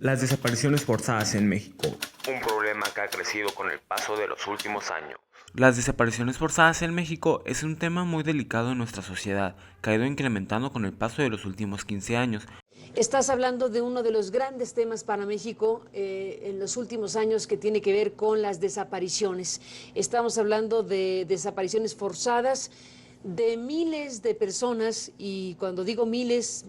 Las desapariciones forzadas en México. Un problema que ha crecido con el paso de los últimos años. Las desapariciones forzadas en México es un tema muy delicado en nuestra sociedad, que ha ido incrementando con el paso de los últimos 15 años. Estás hablando de uno de los grandes temas para México en los últimos años que tiene que ver con las desapariciones. Estamos hablando de desapariciones forzadas de miles de personas y cuando digo miles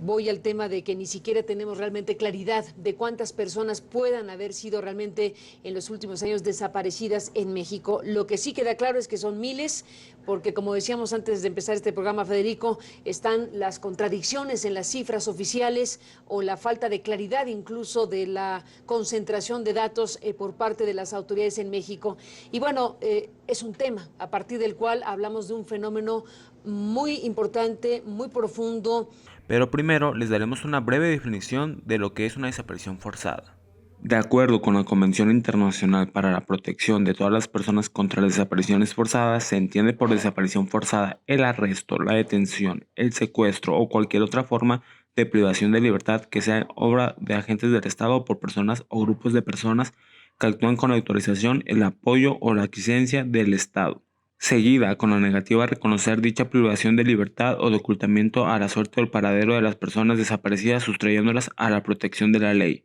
voy al tema de que ni siquiera tenemos realmente claridad de cuántas personas puedan haber sido realmente en los últimos años desaparecidas en México. Lo que sí queda claro es que son miles porque como decíamos antes de empezar este programa, Federico, están las contradicciones en las cifras oficiales o la falta de claridad incluso de la concentración de datos por parte de las autoridades en México. Y bueno, es un tema a partir del cual hablamos de un fenómeno muy importante, muy profundo. Pero primero les daremos una breve definición de lo que es una desaparición forzada. De acuerdo con la Convención Internacional para la Protección de todas las personas contra las desapariciones forzadas, se entiende por desaparición forzada el arresto, la detención, el secuestro o cualquier otra forma de privación de libertad que sea obra de agentes del Estado o por personas o grupos de personas que actúan con la autorización, el apoyo o la aquiescencia del Estado, seguida con la negativa a reconocer dicha privación de libertad o de ocultamiento a la suerte o el paradero de las personas desaparecidas, sustrayéndolas a la protección de la ley.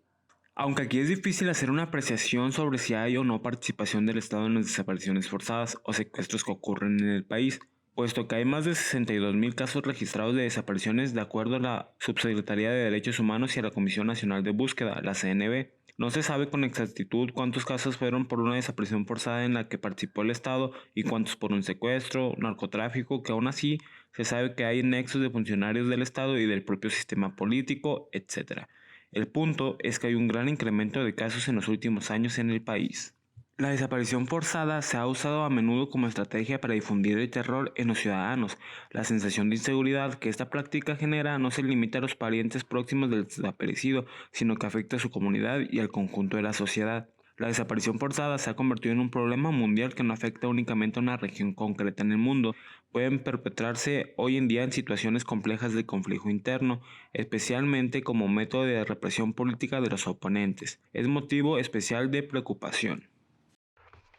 Aunque aquí es difícil hacer una apreciación sobre si hay o no participación del Estado en las desapariciones forzadas o secuestros que ocurren en el país, puesto que hay más de 62,000 casos registrados de desapariciones de acuerdo a la Subsecretaría de Derechos Humanos y a la Comisión Nacional de Búsqueda, la CNB. No se sabe con exactitud cuántos casos fueron por una desaparición forzada en la que participó el Estado y cuántos por un secuestro, narcotráfico, que aún así se sabe que hay nexos de funcionarios del Estado y del propio sistema político, etc. El punto es que hay un gran incremento de casos en los últimos años en el país. La desaparición forzada se ha usado a menudo como estrategia para difundir el terror en los ciudadanos. La sensación de inseguridad que esta práctica genera no se limita a los parientes próximos del desaparecido, sino que afecta a su comunidad y al conjunto de la sociedad. La desaparición forzada se ha convertido en un problema mundial que no afecta únicamente a una región concreta en el mundo. Pueden perpetrarse hoy en día en situaciones complejas de conflicto interno, especialmente como método de represión política de los oponentes. Es motivo especial de preocupación.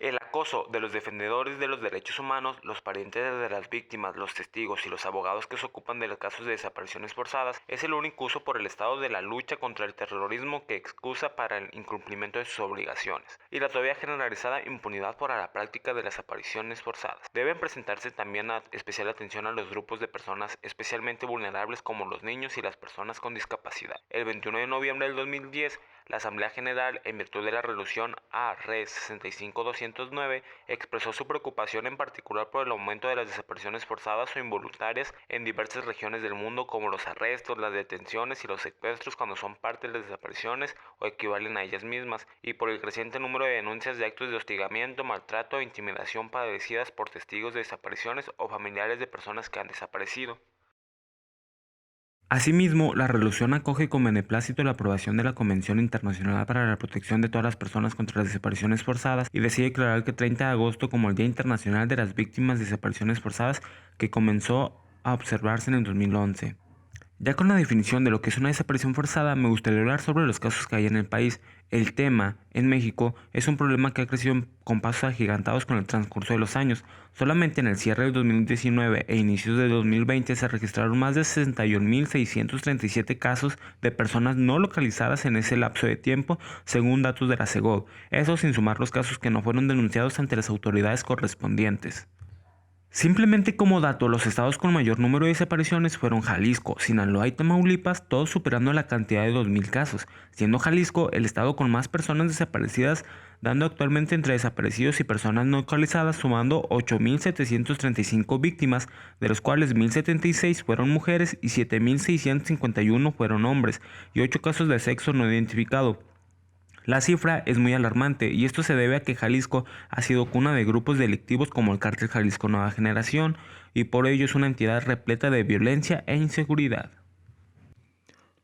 El acoso de los defensores de los derechos humanos, los parientes de las víctimas, los testigos y los abogados que se ocupan de los casos de desapariciones forzadas es el único uso por el Estado de la lucha contra el terrorismo que excusa para el incumplimiento de sus obligaciones y la todavía generalizada impunidad por la práctica de las desapariciones forzadas. Deben presentarse también especial atención a los grupos de personas especialmente vulnerables como los niños y las personas con discapacidad. El 21 de noviembre del 2010, la Asamblea General, en virtud de la resolución A-Res 65209, expresó su preocupación en particular por el aumento de las desapariciones forzadas o involuntarias en diversas regiones del mundo, como los arrestos, las detenciones y los secuestros cuando son parte de las desapariciones o equivalen a ellas mismas, y por el creciente número de denuncias de actos de hostigamiento, maltrato e intimidación padecidas por testigos de desapariciones o familiares de personas que han desaparecido. Asimismo, la resolución acoge con beneplácito la aprobación de la Convención Internacional para la Protección de todas las personas contra las desapariciones forzadas y decide declarar que 30 de agosto como el Día Internacional de las Víctimas de Desapariciones Forzadas, que comenzó a observarse en el 2011. Ya con la definición de lo que es una desaparición forzada, me gustaría hablar sobre los casos que hay en el país. El tema, en México, es un problema que ha crecido con pasos agigantados con el transcurso de los años. Solamente en el cierre del 2019 e inicios de 2020 se registraron más de 61,637 casos de personas no localizadas en ese lapso de tiempo, según datos de la SEGOV. Eso sin sumar los casos que no fueron denunciados ante las autoridades correspondientes. Simplemente como dato, los estados con mayor número de desapariciones fueron Jalisco, Sinaloa y Tamaulipas, todos superando la cantidad de 2,000 casos, siendo Jalisco el estado con más personas desaparecidas, dando actualmente entre desaparecidos y personas no localizadas sumando 8,735 víctimas, de los cuales 1,076 fueron mujeres y 7,651 fueron hombres, y 8 casos de sexo no identificado. La cifra es muy alarmante y esto se debe a que Jalisco ha sido cuna de grupos delictivos como el Cártel Jalisco Nueva Generación y por ello es una entidad repleta de violencia e inseguridad.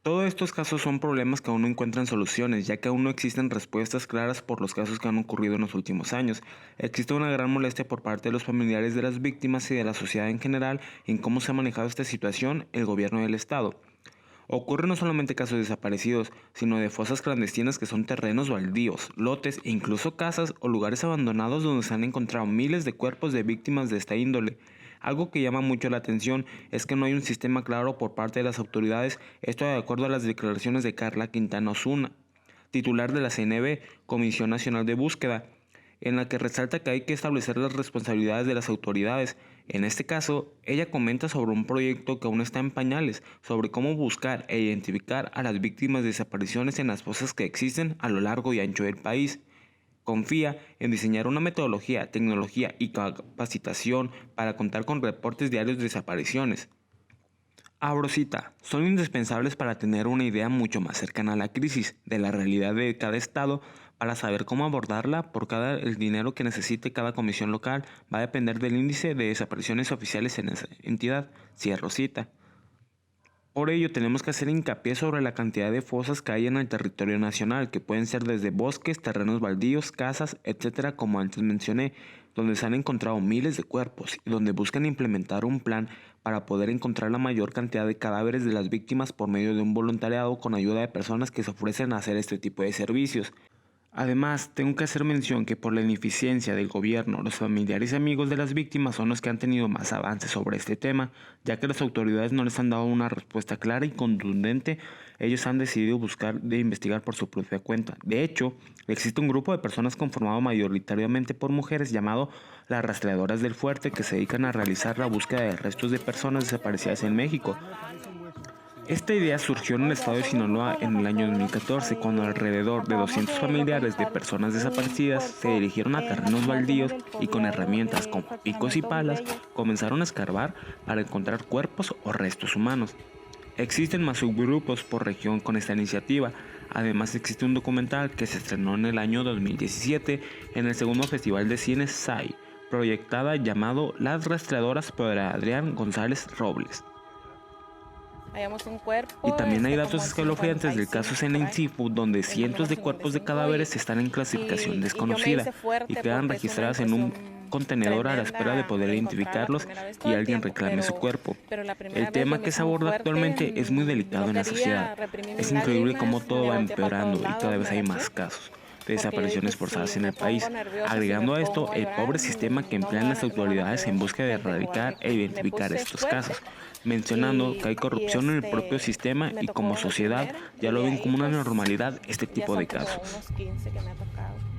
Todos estos casos son problemas que aún no encuentran soluciones, ya que aún no existen respuestas claras por los casos que han ocurrido en los últimos años. Existe una gran molestia por parte de los familiares de las víctimas y de la sociedad en general en cómo se ha manejado esta situación el gobierno del estado. Ocurren no solamente casos de desaparecidos, sino de fosas clandestinas que son terrenos baldíos, lotes e incluso casas o lugares abandonados donde se han encontrado miles de cuerpos de víctimas de esta índole. Algo que llama mucho la atención es que no hay un sistema claro por parte de las autoridades, esto de acuerdo a las declaraciones de Carla Quintana Osuna, titular de la CNB, Comisión Nacional de Búsqueda, en la que resalta que hay que establecer las responsabilidades de las autoridades. En este caso, ella comenta sobre un proyecto que aún está en pañales, sobre cómo buscar e identificar a las víctimas de desapariciones en las fosas que existen a lo largo y ancho del país. Confía en diseñar una metodología, tecnología y capacitación para contar con reportes diarios de desapariciones. Abro cita, son indispensables para tener una idea mucho más cercana a la crisis, de la realidad de cada estado, para saber cómo abordarla. El dinero que necesite cada comisión local va a depender del índice de desapariciones oficiales en esa entidad. Cierro cita. Por ello tenemos que hacer hincapié sobre la cantidad de fosas que hay en el territorio nacional, que pueden ser desde bosques, terrenos baldíos, casas, etcétera, como antes mencioné, donde se han encontrado miles de cuerpos y donde buscan implementar un plan para poder encontrar la mayor cantidad de cadáveres de las víctimas por medio de un voluntariado con ayuda de personas que se ofrecen a hacer este tipo de servicios. Además, tengo que hacer mención que por la ineficiencia del gobierno, los familiares y amigos de las víctimas son los que han tenido más avances sobre este tema, ya que las autoridades no les han dado una respuesta clara y contundente. Ellos han decidido buscar de investigar por su propia cuenta. De hecho, existe un grupo de personas conformado mayoritariamente por mujeres llamado las Rastreadoras del Fuerte, que se dedican a realizar la búsqueda de restos de personas desaparecidas en México. Esta idea surgió en el estado de Sinaloa en el año 2014, cuando alrededor de 200 familiares de personas desaparecidas se dirigieron a terrenos baldíos y con herramientas como picos y palas comenzaron a escarbar para encontrar cuerpos o restos humanos. Existen más subgrupos por región con esta iniciativa. Además existe un documental que se estrenó en el año 2017 en el segundo Festival de Cine SAI, proyectada llamado Las Rastreadoras por Adrián González Robles. Hallamos un cuerpo. Y también hay datos como escalofriantes del 55 caso Sena Seafood, donde cientos de cuerpos de cadáveres están en clasificación desconocida y quedan registradas en un contenedor a la espera de poder identificarlos y alguien reclame su cuerpo. El tema que se aborda actualmente es muy delicado en la sociedad. Es increíble cómo todo va empeorando y cada vez hay más casos de desapariciones forzadas en el país. Agregando a esto el pobre sistema que emplean las autoridades en busca de erradicar e identificar estos casos, mencionando que hay corrupción en el propio sistema y como sociedad ya lo ven como una normalidad este tipo de casos.